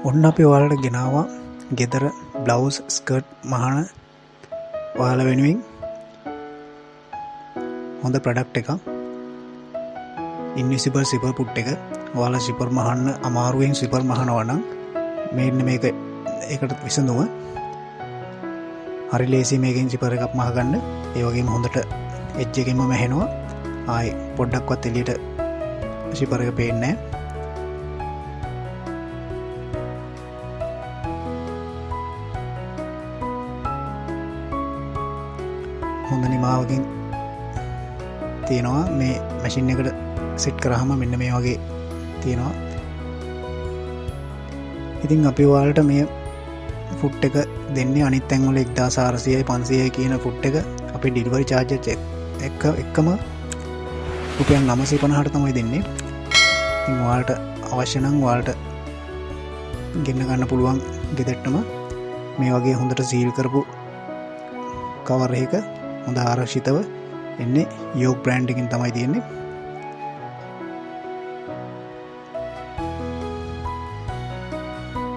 ඔන්න අපි ඔයාලට ගෙනාවා ගෙදර බ්ලවුස් ස්කර්ට් මහන ඔයාලා වෙනුවෙන් හොඳ ප්‍රොඩක්ට් එකක්. ඉන්විසිබල් සිපර් පුට් එක. ඔයාලා සිපර් මහන්න අමාරුවෙන් සිපර් මහනවා නම් මෙන්න මේක ඒකට විසඳුම. හරි ලේසි මේකෙන් සිපර් එකක් මහගන්න. ඒ වගේම හොඳට එජ් එකෙන්ම මැහෙනවා. ආයි පොඩ්ඩක්වත් එළියට සිපර් එක පේන්නේ නැහැ. හොඳ නිමාවකින් තියෙනවා. මේ මැෂින් එකට සෙට් කරාම මෙන්න මේ වගේ තියෙනවා. ඉතින් අපි ඔයාලට මේ ෆුට් එක දෙන්නේ අනිත් තැන් වල 1400යි 500යි කියන ෆුට් එක අපේ ඩෙලිවරි චාර්ජස් එක්කම රුපියල් 950ට තමයි දෙන්නේ. ඉතින් ඔයාලට අවශ්‍ය නම් ඔයාලට ගෙන්න ගන්න පුළුවන් ගෙදරටම මේ වගේ හොඳට සීල් කරපු කවර් එක හොඳ ආරක්ෂිතව එන්නේ යෝග් බ්‍රෑන්ඩ් එකකින් තමයි තියෙන්නේ.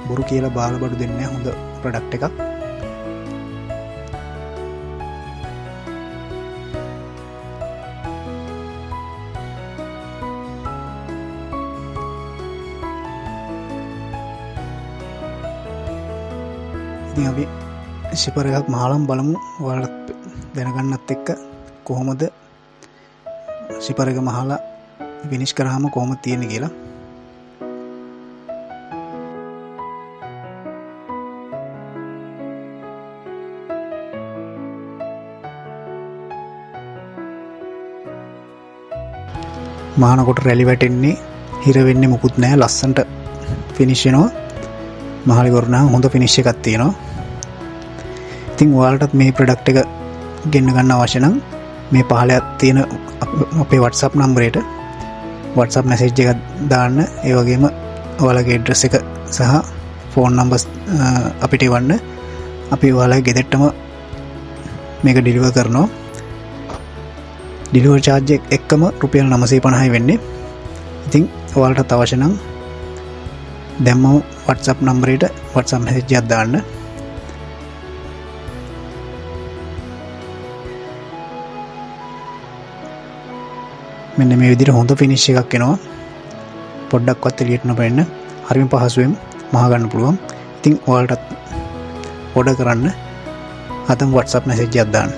බොරු කියලා බාල බඩු දෙන්නේ හොඳ ප්‍රොඩක්ට් එකක්. ඉතින් අපි සිපර් එකක් මහලම් බලමු. ඔයාලට දැනගන්නත් එක්ක කොහොමද සිපර් එක මහලා ෆිනිෂ් කරාම කොහොමද තියෙන්නේ කියලා. මහනකොට රැලි වැටෙන්නේ හිර වෙන්නේ මුකුත් නැහැ. ලස්සනට ෆිනිෂ් වෙනවා. මහලි කරනවා හොඳ ෆිනිෂ් එකක් තියෙනවා. ඉතින් ඔයාලටත් මේ ප්‍රොඩක්ට් එක ගෙන්න ගන්න අවශ්‍ය නම් මේ පහළ තියෙන අපේ WhatsApp නම්බරයට WhatsApp මැසේජ් එකක් දාන්න. ඒ වගේම ඔයාලගේ ඇඩ්‍රස් එක සහ ෆෝන් නම්බර්ස් අපිට එවන්න. අපි ඔයාලගේ ගෙදරටම මේක ඩෙලිවර් කරනවා. ඩෙලිවරි චාර්ජ් එක්කම රුපියල් 950යි වෙන්නේ. ඉතින් ඔයාලට අවශ්‍ය නම් දැම්ම WhatsApp නම්බරයට WhatsApp මැසේජ් එකක් දාන්න. මෙන්න මේ විදිහට හොඳ ෆිනිෂ් එකක් එනවා. පොඩ්ඩක්වත් එළියට නොපෙන්න හරිම පහසුවෙන් මහ ගන්න පුළුවන්. ඉතින් ඔයාලටත් ඕඩර් කරන්න අදම WhatsApp මැසේජ් එකක් දාන්න.